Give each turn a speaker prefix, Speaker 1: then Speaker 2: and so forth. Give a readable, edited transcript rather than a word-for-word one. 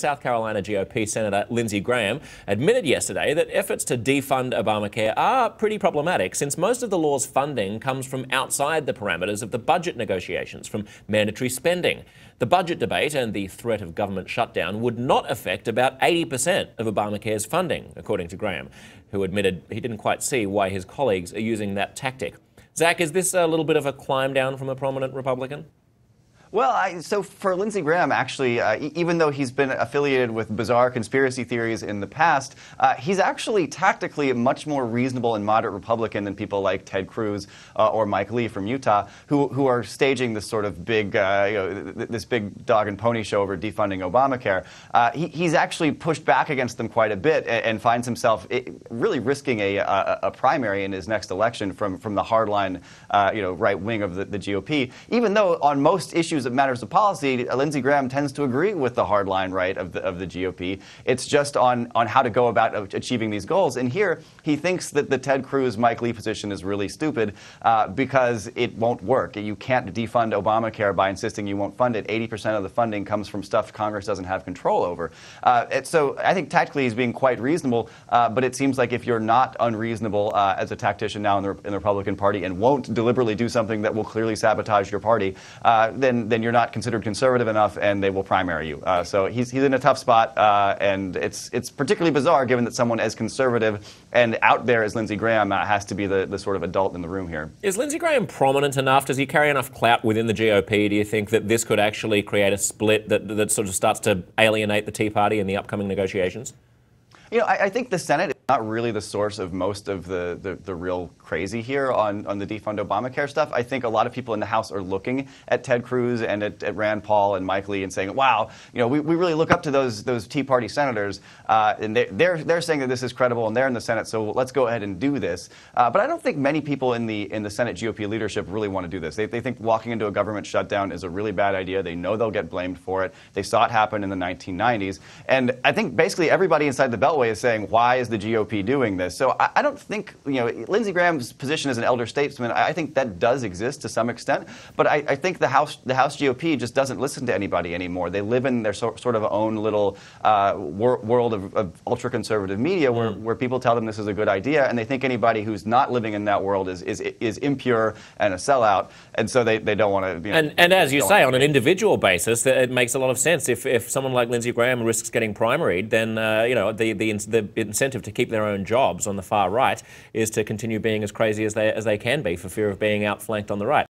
Speaker 1: South Carolina GOP Senator Lindsey Graham admitted yesterday that efforts to defund Obamacare are pretty problematic since most of the law's funding comes from outside the parameters of the budget negotiations, from mandatory spending. The budget debate and the threat of government shutdown would not affect about 80% of Obamacare's funding, according to Graham, who admitted he didn't quite see why his colleagues are using that tactic. Zach, is this a little bit of a climb down from a prominent Republican?
Speaker 2: Well, so for Lindsey Graham, actually, even though he's been affiliated with bizarre conspiracy theories in the past, he's actually tactically a much more reasonable and moderate Republican than people like Ted Cruz or Mike Lee from Utah, who are staging this sort of big, this big dog and pony show over defunding Obamacare. He's actually pushed back against them quite a bit and finds himself really risking a primary in his next election from the hardline, right wing of the GOP. Even though on most issues of matters of policy, Lindsey Graham tends to agree with the hardline right of the GOP. It's just on how to go about achieving these goals. And here, he thinks that the Ted Cruz, Mike Lee position is really stupid because it won't work. You can't defund Obamacare by insisting you won't fund it. 80% of the funding comes from stuff Congress doesn't have control over. So I think tactically he's being quite reasonable, but it seems like if you're not unreasonable as a tactician now in the Republican Party and won't deliberately do something that will clearly sabotage your party, then you're not considered conservative enough, and they will primary you. So he's in a tough spot, and it's particularly bizarre given that someone as conservative and out there as Lindsey Graham has to be the sort of adult in the room here.
Speaker 1: Is Lindsey Graham prominent enough? Does he carry enough clout within the GOP? Do you think that this could actually create a split that sort of starts to alienate the Tea Party in the upcoming negotiations?
Speaker 2: I think the Senate is not really the source of most of the real crazy here on the defund Obamacare stuff. I think a lot of people in the House are looking at Ted Cruz and at Rand Paul and Mike Lee and saying, wow, we really look up to those Tea Party senators, and they're saying that this is credible and they're in the Senate, so let's go ahead and do this. But I don't think many people in the Senate GOP leadership really want to do this. They think walking into a government shutdown is a really bad idea. They know they'll get blamed for it. They saw it happen in the 1990s. And I think basically everybody inside the Beltway is saying, why is the GOP doing this? So I don't think, Lindsey Graham's position as an elder statesman, I think that does exist to some extent. But I think the House GOP just doesn't listen to anybody anymore. They live in their sort of own little world of ultra-conservative media where people tell them this is a good idea, and they think anybody who's not living in that world is impure and a sellout, and so they don't want to.
Speaker 1: And as you say, on an individual basis, it makes a lot of sense. If someone like Lindsey Graham risks getting primaried, then the incentive to keep their own jobs on the far right is to continue being as crazy as they can be for fear of being outflanked on the right.